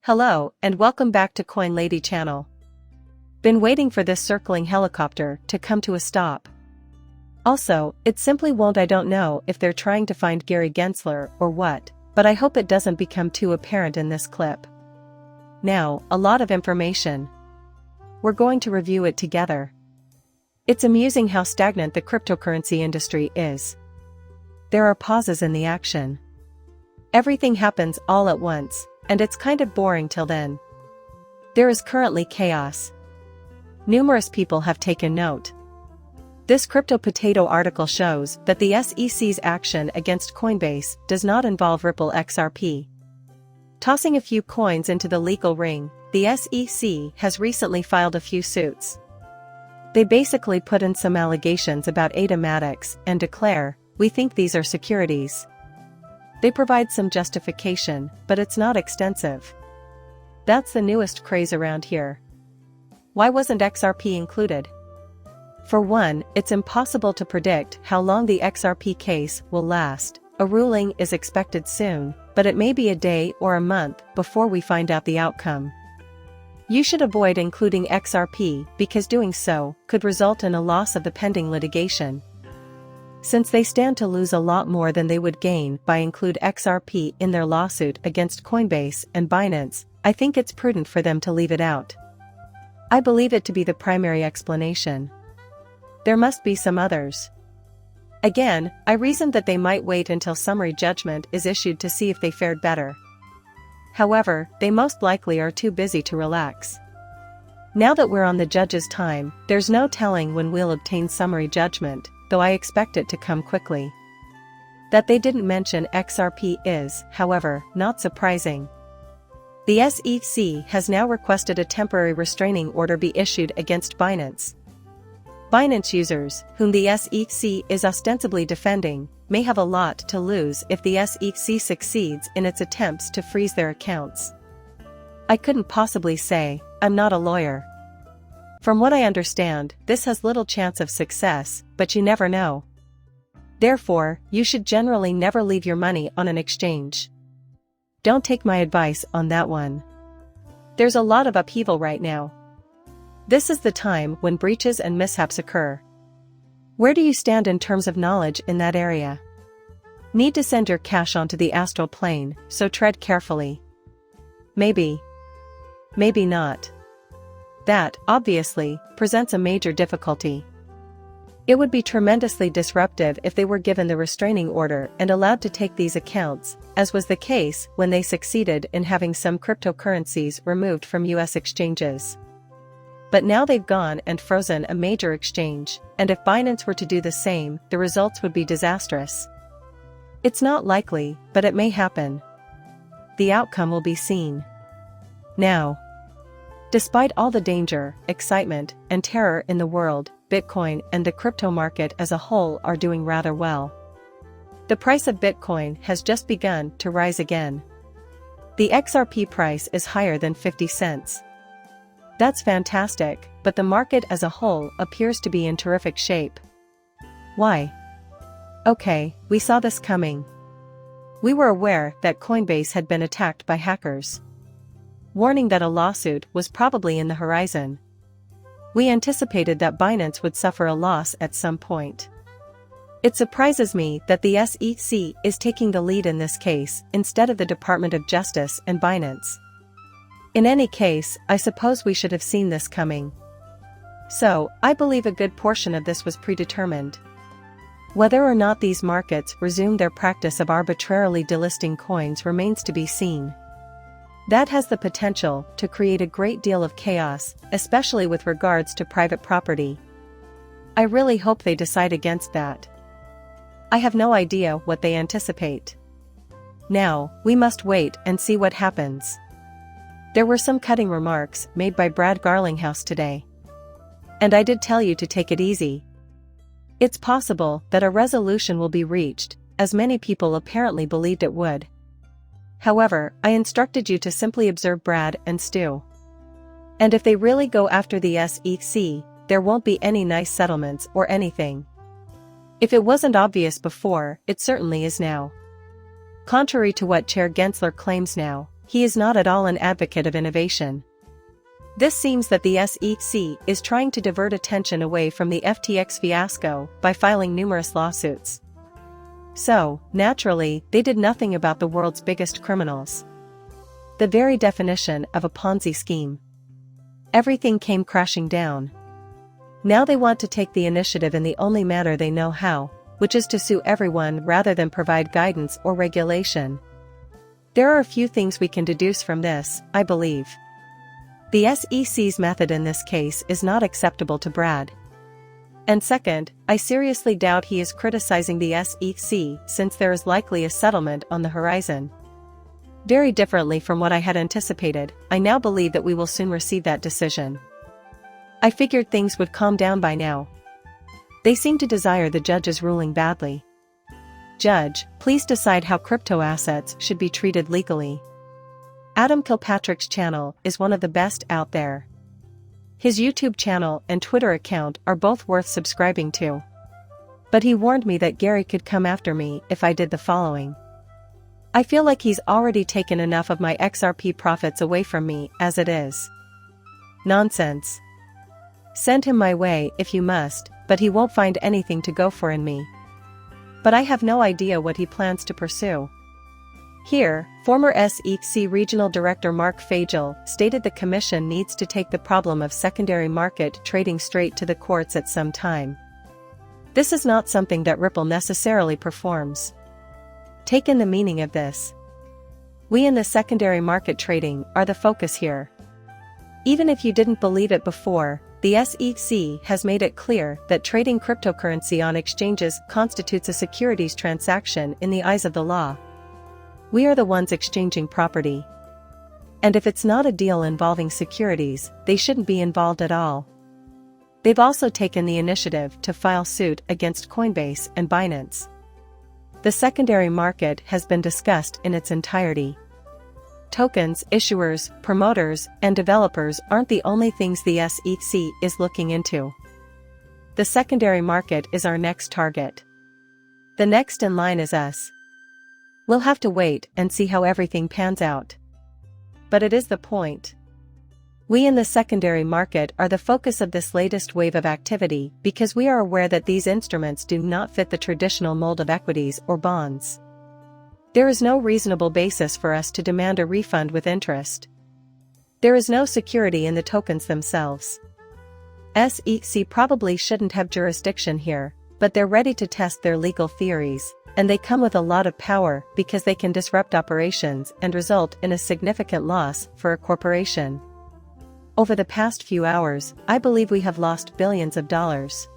Hello, and welcome back to Coin Lady channel. Been waiting for this circling helicopter to come to a stop. Also, it simply won't. I don't know if they're trying to find Gary Gensler or what, but I hope it doesn't become too apparent in this clip. Now, a lot of information. We're going to review it together. It's amusing how stagnant the cryptocurrency industry is. There are pauses in the action. Everything happens all at once, and it's kind of boring till then. There is currently chaos. Numerous people have taken note. This Crypto Potato article shows that the SEC's action against Coinbase does not involve Ripple XRP. Tossing a few coins into the legal ring, the SEC has recently filed a few suits. They basically put in some allegations about automatics and declare, "We think these are securities." They provide some justification, but it's not extensive. That's the newest craze around here. Why wasn't XRP included? For one, it's impossible to predict how long the XRP case will last. A ruling is expected soon, but it may be a day or a month before we find out the outcome. You should avoid including XRP because doing so could result in a loss of the pending litigation. Since they stand to lose a lot more than they would gain by include XRP in their lawsuit against Coinbase and Binance, I think it's prudent for them to leave it out. I believe it to be the primary explanation. There must be some others. Again, I reasoned that they might wait until summary judgment is issued to see if they fared better. However, they most likely are too busy to relax. Now that we're on the judge's time, there's no telling when we'll obtain summary judgment, though I expect it to come quickly. That they didn't mention XRP is, however, not surprising. The SEC has now requested a temporary restraining order be issued against Binance. Binance users, whom the SEC is ostensibly defending, may have a lot to lose if the SEC succeeds in its attempts to freeze their accounts. I couldn't possibly say, I'm not a lawyer. From what I understand, this has little chance of success, but you never know. Therefore, you should generally never leave your money on an exchange. Don't take my advice on that one. There's a lot of upheaval right now. This is the time when breaches and mishaps occur. Where do you stand in terms of knowledge in that area? Need to send your cash onto the astral plane, so tread carefully. Maybe. Maybe not. That, obviously, presents a major difficulty. It would be tremendously disruptive if they were given the restraining order and allowed to take these accounts, as was the case when they succeeded in having some cryptocurrencies removed from US exchanges. But now they've gone and frozen a major exchange, and if Binance were to do the same, the results would be disastrous. It's not likely, but it may happen. The outcome will be seen. Now, despite all the danger, excitement, and terror in the world, Bitcoin and the crypto market as a whole are doing rather well. The price of Bitcoin has just begun to rise again. The XRP price is higher than 50 cents. That's fantastic, but the market as a whole appears to be in terrific shape. Why? Okay, we saw this coming. We were aware that Coinbase had been attacked by hackers. Warning that a lawsuit was probably in the horizon. We anticipated that Binance would suffer a loss at some point. It surprises me that the SEC is taking the lead in this case instead of the Department of Justice and Binance. In any case, I suppose we should have seen this coming. So, I believe a good portion of this was predetermined. Whether or not these markets resume their practice of arbitrarily delisting coins remains to be seen. That has the potential to create a great deal of chaos, especially with regards to private property. I really hope they decide against that. I have no idea what they anticipate. Now, we must wait and see what happens. There were some cutting remarks made by Brad Garlinghouse today. And I did tell you to take it easy. It's possible that a resolution will be reached, as many people apparently believed it would. However, I instructed you to simply observe Brad and Stu. And if they really go after the SEC, there won't be any nice settlements or anything. If it wasn't obvious before, it certainly is now. Contrary to what Chair Gensler claims now, He is not at all an advocate of innovation. This seems that the SEC is trying to divert attention away from the FTX fiasco by filing numerous lawsuits. So, naturally, they did nothing about the world's biggest criminals. The very definition of a Ponzi scheme. Everything came crashing down. Now they want to take the initiative in the only manner they know how, which is to sue everyone rather than provide guidance or regulation. There are a few things we can deduce from this, I believe. The SEC's method in this case is not acceptable to Brad. And second, I seriously doubt he is criticizing the SEC since there is likely a settlement on the horizon. Very differently from what I had anticipated, I now believe that we will soon receive that decision. I figured things would calm down by now. They seem to desire the judge's ruling badly. Judge, please decide how crypto assets should be treated legally. Adam Kilpatrick's channel is one of the best out there. His YouTube channel and Twitter account are both worth subscribing to. But he warned me that Gary could come after me if I did the following. I feel like he's already taken enough of my XRP profits away from me as it is. Nonsense. Send him my way if you must, but he won't find anything to go for in me. But I have no idea what he plans to pursue. Here, former SEC Regional Director Mark Fagel stated the Commission needs to take the problem of secondary market trading straight to the courts at some time. This is not something that Ripple necessarily performs. Take in the meaning of this. We in the secondary market trading are the focus here. Even if you didn't believe it before, the SEC has made it clear that trading cryptocurrency on exchanges constitutes a securities transaction in the eyes of the law. We are the ones exchanging property. And if it's not a deal involving securities, they shouldn't be involved at all. They've also taken the initiative to file suit against Coinbase and Binance. The secondary market has been discussed in its entirety. Tokens, issuers, promoters, and developers aren't the only things the SEC is looking into. The secondary market is our next target. The next in line is us. We'll have to wait and see how everything pans out. But it is the point. We in the secondary market are the focus of this latest wave of activity because we are aware that these instruments do not fit the traditional mold of equities or bonds. There is no reasonable basis for us to demand a refund with interest. There is no security in the tokens themselves. SEC probably shouldn't have jurisdiction here, but they're ready to test their legal theories, and they come with a lot of power because they can disrupt operations and result in a significant loss for a corporation. Over the past few hours, I believe we have lost billions of dollars.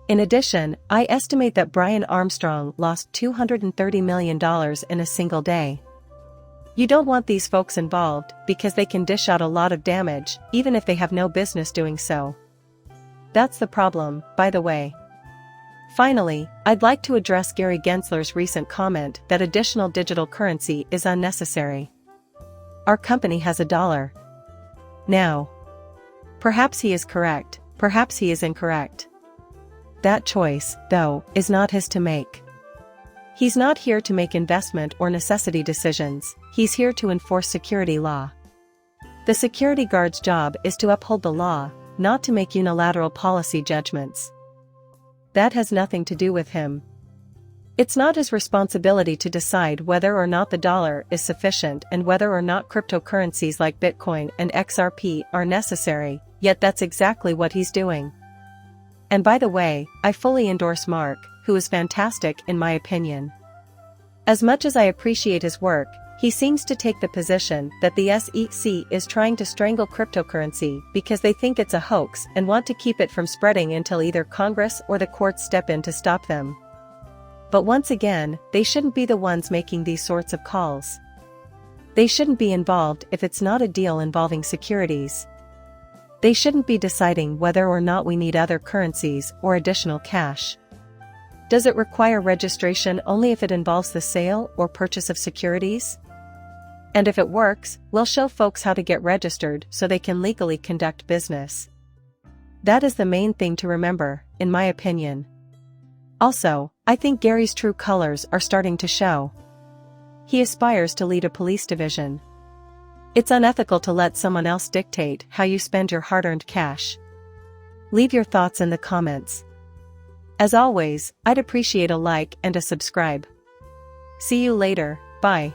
In addition, I estimate that Brian Armstrong lost $230 million in a single day. You don't want these folks involved because they can dish out a lot of damage, even if they have no business doing so. That's the problem, by the way. Finally, I'd like to address Gary Gensler's recent comment that additional digital currency is unnecessary. Our company has $1. Now. Perhaps he is correct, perhaps he is incorrect. That choice, though, is not his to make. He's not here to make investment or necessity decisions, he's here to enforce security law. The security guard's job is to uphold the law, not to make unilateral policy judgments. That has nothing to do with him. It's not his responsibility to decide whether or not the dollar is sufficient and whether or not cryptocurrencies like Bitcoin and XRP are necessary, yet that's exactly what he's doing. And by the way, I fully endorse Mark, who is fantastic in my opinion. As much as I appreciate his work, he seems to take the position that the SEC is trying to strangle cryptocurrency because they think it's a hoax and want to keep it from spreading until either Congress or the courts step in to stop them. But once again, they shouldn't be the ones making these sorts of calls. They shouldn't be involved if it's not a deal involving securities. They shouldn't be deciding whether or not we need other currencies or additional cash. Does it require registration only if it involves the sale or purchase of securities? And if it works, we'll show folks how to get registered so they can legally conduct business. That is the main thing to remember, in my opinion. Also, I think Gary's true colors are starting to show. He aspires to lead a police division. It's unethical to let someone else dictate how you spend your hard-earned cash. Leave your thoughts in the comments. As always, I'd appreciate a like and a subscribe. See you later, bye.